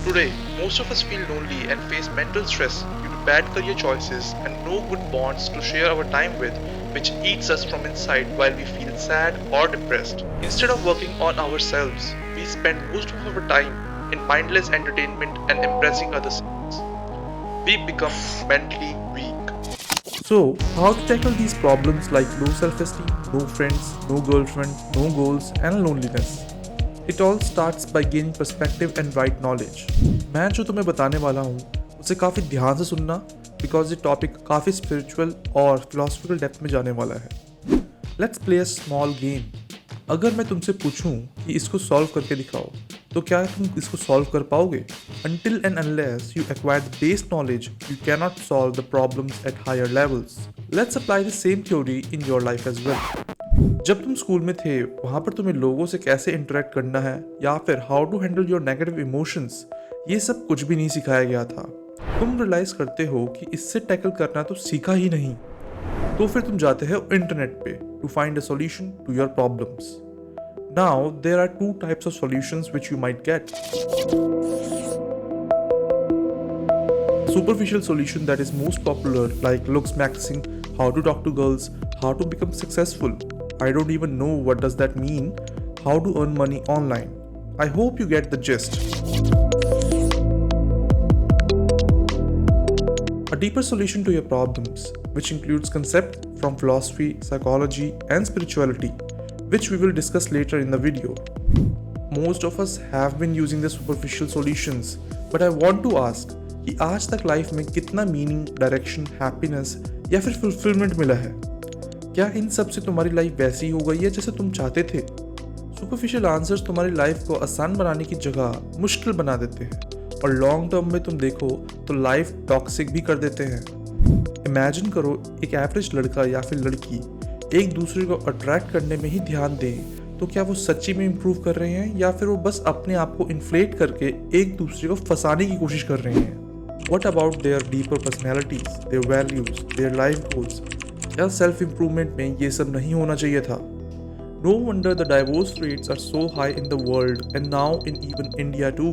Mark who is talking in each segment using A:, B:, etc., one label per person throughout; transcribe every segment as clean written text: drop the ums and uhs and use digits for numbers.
A: Today, most of us feel lonely and face mental stress due to bad career choices and no good bonds to share our time with, which eats us from inside while we feel sad or depressed. Instead of working on ourselves, we spend most of our time in mindless entertainment and impressing others. We become mentally weak.
B: So, how to tackle these problems like low self esteem, no friends, no girlfriend, no goals, and loneliness? It all starts by gaining perspective and right knowledge. मैं जो तुम्हें बताने वाला हूँ उसे काफ़ी ध्यान से सुनना बिकॉज ये टॉपिक काफ़ी स्पिरिचुअल और फिलोसफिकल डेप्थ में जाने वाला है. Let's play a small game. अगर मैं तुमसे पूछूं कि इसको सॉल्व करके दिखाओ तो क्या तुम इसको सॉल्व कर पाओगे? Until and unless you acquire the base knowledge, you cannot solve the problems at higher levels. Let's apply the same theory in your life as well. जब तुम स्कूल में थे वहाँ पर तुम्हें लोगों से कैसे इंटरेक्ट करना है या फिर how to handle your negative emotions, ये सब कुछ भी नहीं सिखाया गया था. तुम रियलाइज करते हो कि इससे टैकल करना तो सीखा ही नहीं, तो फिर तुम जाते हो इंटरनेट पे to find a solution to your problems. Now there are two types of solutions which you might get. Superficial solution that is most popular, like looks maxing, how to talk to girls, how to become successful. I don't even know what does that mean. How to earn money online. I hope you get the gist. A deeper solution to your problems, which includes concepts from philosophy, psychology, and spirituality, which we will discuss later in the video. Most of us have been using the superficial solutions, but I want to ask कि आज तक life में कितना meaning, direction, happiness या फिर fulfilment मिला है? क्या इन सब से तुम्हारी लाइफ वैसी हो गई है जैसे तुम चाहते थे? सुपरफिशियल आंसर्स तुम्हारी लाइफ को आसान बनाने की जगह मुश्किल बना देते हैं और लॉन्ग टर्म में तुम देखो तो लाइफ टॉक्सिक भी कर देते हैं. इमेजिन करो एक एवरेज लड़का या फिर लड़की एक दूसरे को अट्रैक्ट करने में ही ध्यान दें, तो क्या वो सच्ची में इम्प्रूव कर रहे हैं या फिर वो बस अपने आप को इन्फ्लेट करके एक दूसरे को फंसाने की कोशिश कर रहे हैं? What about their deeper personalities, their values, their life goals? क्या self improvement में ये सब नहीं होना चाहिए था? No wonder the divorce rates are so high in the world and now in even India too.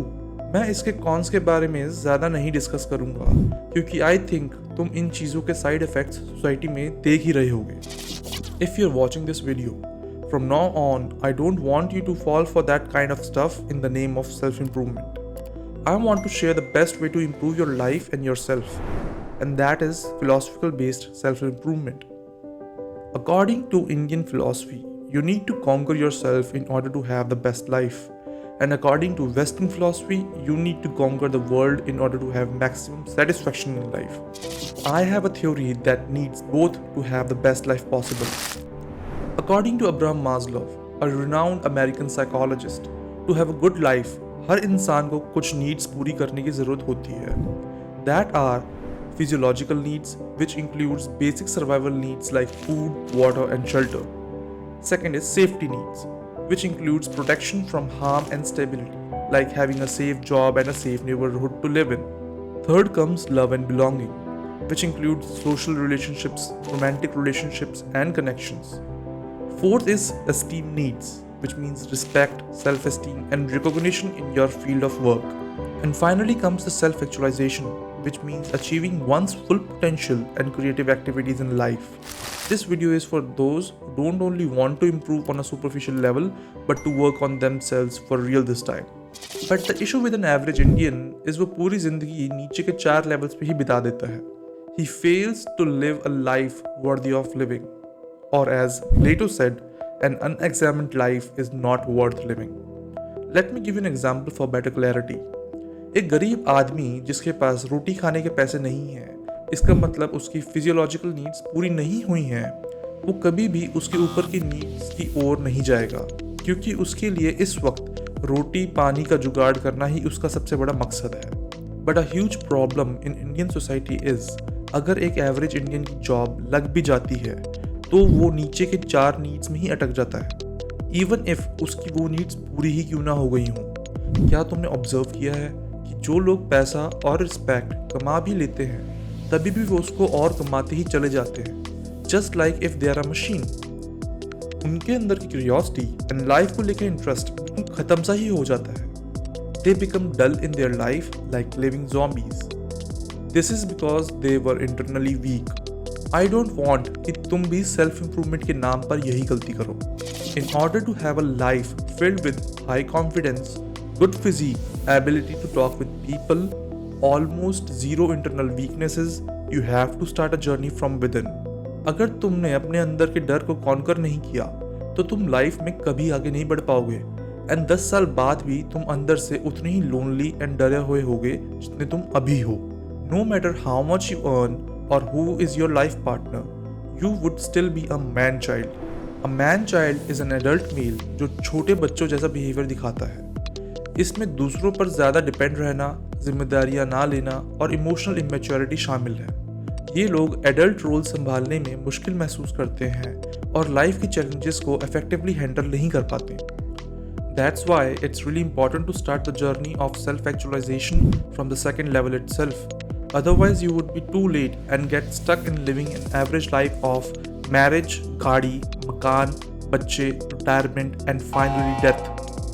B: मैं इसके कॉन्स के बारे में ज़्यादा नहीं डिस्कस करूँगा क्योंकि I think तुम इन चीज़ों के साइड इफ़ेक्ट्स सोसाइटी में देख ही रहे होगे. If you're watching this video, from now on, I don't want you to fall for that kind of stuff in the name of self improvement. I want to share the best way to improve your life and yourself, and that is philosophical based self improvement. According to Indian philosophy, you need to conquer yourself in order to have the best life, and according to Western philosophy, you need to conquer the world in order to have maximum satisfaction in life. I have a theory that needs both to have the best life possible. According to Abraham Maslow, a renowned American psychologist, to have a good life, हर इंसान को कुछ needs पूरी करने की ज़रूरत होती है. That are physiological needs, which includes basic survival needs like food, water, and shelter. Second is safety needs, which includes protection from harm and stability, like having a safe job and a safe neighborhood to live in. Third comes love and belonging, which includes social relationships, romantic relationships, and connections. Fourth is esteem needs, which means respect, self-esteem, and recognition in your field of work. And finally comes the self-actualization, which means achieving one's full potential and creative activities in life. This video is for those who don't only want to improve on a superficial level, but to work on themselves for real this time. But the issue with an average Indian is वो पूरी जिंदगी नीचे के 4 levels पे ही बिता देता है. He fails to live a life worthy of living. Or as Plato said, an unexamined life is not worth living. Let me give you an example for better clarity. एक गरीब आदमी जिसके पास रोटी खाने के पैसे नहीं हैं, इसका मतलब उसकी फिजियोलॉजिकल नीड्स पूरी नहीं हुई हैं, वो कभी भी उसके ऊपर की नीड्स की ओर नहीं जाएगा क्योंकि उसके लिए इस वक्त रोटी पानी का जुगाड़ करना ही उसका सबसे बड़ा मकसद है. But a huge problem in Indian society is, अगर एक एवरेज इंडियन की जॉब लग भी जाती है तो वो नीचे के 4 नीड्स में ही अटक जाता है, इवन इफ उसकी वो नीड्स पूरी ही क्यों ना हो गई हों. क्या तुमने ऑब्जर्व किया है कि जो लोग पैसा और रिस्पेक्ट कमा भी लेते हैं तभी भी वो उसको और कमाते ही चले जाते हैं, just like if they are a machine. उनके अंदर की क्यूरियोसिटी एंड लाइफ को लेकर इंटरेस्ट खत्म सा ही हो जाता है. they become dull in their life like living zombies. This is because they were internally weak. I don't want कि तुम भी self improvement के नाम पर यही गलती करो. In order to have a life filled with high confidence, good physique, ability to talk with people, almost zero internal weaknesses, you have to start a journey from within. अगर तुमने अपने अंदर के डर को कॉन्कर नहीं किया तो तुम लाइफ में कभी आगे नहीं बढ़ पाओगे एंड 10 साल बाद भी तुम अंदर से उतने ही लोनली एंड डरे हुए होगे जितने तुम अभी हो. No matter how much you earn और who is your life partner, you would still be a man child. A man child is an adult male जो छोटे बच्चों जैसा बिहेवियर दिखाता है. इसमें दूसरों पर ज़्यादा डिपेंड रहना, जिम्मेदारियां ना लेना और इमोशनल इमेच्योरिटी शामिल है. ये लोग एडल्ट रोल संभालने में मुश्किल महसूस करते हैं और लाइफ के चैलेंजेस को इफेक्टिवली हैंडल नहीं कर पाते. That's why it's really important to start the journey of self-actualization from the second level itself. Otherwise, you would be too late and get stuck in living an average life of marriage, गाड़ी, मकान, बच्चे, retirement and finally death.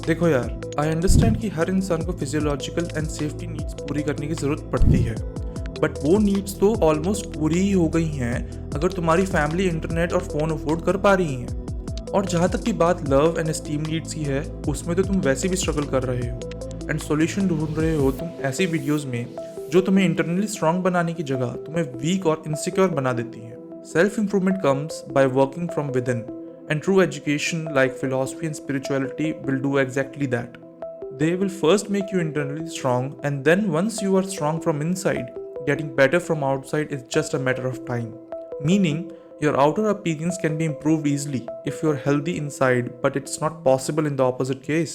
B: देखो यार, I understand कि हर इंसान को physiological and safety needs पूरी करने की ज़रूरत पड़ती है, बट वो नीड्स तो ऑलमोस्ट पूरी ही हो गई हैं अगर तुम्हारी फैमिली इंटरनेट और फ़ोन अफोर्ड कर पा रही हैं. और जहाँ तक की बात लव एंड एस्टीम नीड्स की है, उसमें तो तुम वैसे भी स्ट्रगल कर रहे हो एंड सॉल्यूशन ढूंढ रहे हो तुम ऐसी वीडियोस में जो तुम्हें इंटरनली स्ट्रांग बनाने की जगह तुम्हें वीक और इनसिक्योर बना देती हैं. Self improvement comes by working from within and true education like philosophy and spirituality will do exactly that. They will first make you internally strong and then once you are strong from inside, getting better from outside is just a matter of time. Meaning, your outer appearance can be improved easily if you're healthy inside, but it's not possible in the opposite case.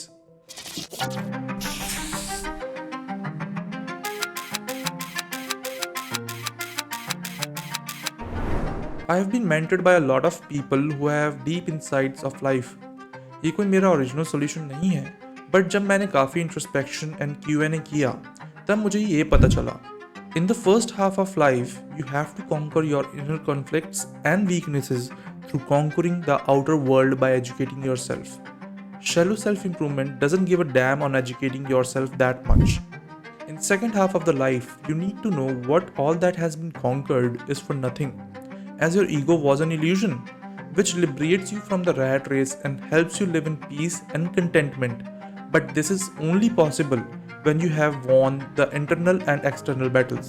B: I have been mentored by a lot of people who have deep insights of life. ये कोई मेरा original solution नहीं है, but जब मैंने काफ़ी introspection and Q&A किया तब मुझे ये पता चला. In the first half of life, you have to conquer your inner conflicts and weaknesses through conquering the outer world by educating yourself. Shallow self-improvement doesn't give a damn on educating yourself that much. In second half of the life, you need to know what all that has been conquered is for nothing, as your ego was an illusion, which liberates you from the rat race and helps you live in peace and contentment. But this is only possible when you have won the internal and external battles.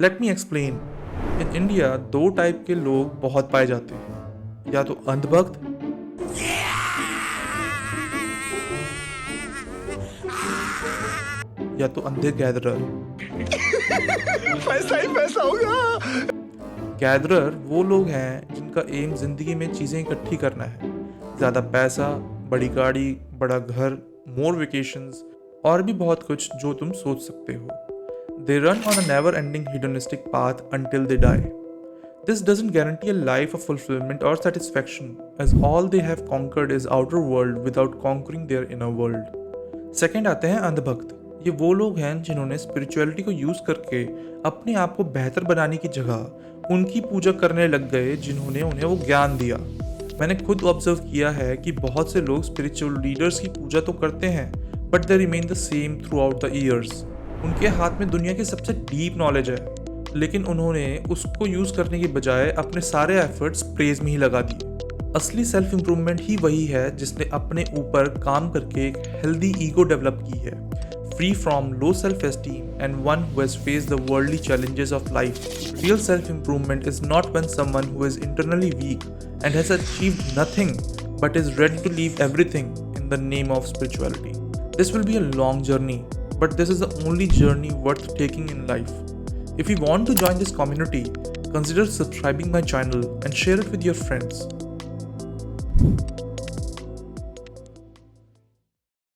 B: Let me explain. In India, दो type के लोग बहुत पाए जाते हैं, या तो अंधभक्त या तो अंधे गैदरर.
C: पैसा ही पैसा होगा.
B: गैदरर वो लोग हैं जिनका एम जिंदगी में चीज़ें इकट्ठी करना है, ज़्यादा पैसा, बड़ी गाड़ी, बड़ा घर, मोर वेकेशंस और भी बहुत कुछ जो तुम सोच सकते हो. They run on a never-ending hedonistic path until they die. This doesn't guarantee a life of fulfillment or satisfaction, as all they have conquered is outer world without conquering their inner world. Second आते हैं अंधभक्त. ये वो लोग हैं जिन्होंने spirituality को use करके अपने आप को बेहतर बनाने की जगह उनकी पूजा करने लग गए जिन्होंने उन्हें वो ज्ञान दिया. मैंने खुद ऑब्जर्व किया है कि बहुत से लोग स्पिरिचुअल लीडर्स की पूजा तो करते हैं but they remain the same through out the years. उनके हाथ में दुनिया की सबसे डीप नॉलेज है, लेकिन उन्होंने उसको यूज़ करने की बजाय अपने सारे एफर्ट्स प्रेज में ही लगा दिए. असली सेल्फ इम्प्रूवमेंट ही वही है जिसने अपने ऊपर काम करके एक हेल्दी ईगो डेवलप की है, free from low self-esteem and one who has faced the worldly challenges of life. Real self-improvement is not when someone who is internally weak and has achieved nothing but is ready to leave everything in the name of spirituality. This will be a long journey, but this is the only journey worth taking in life. If you want to join this community, consider subscribing my channel and share it with your friends.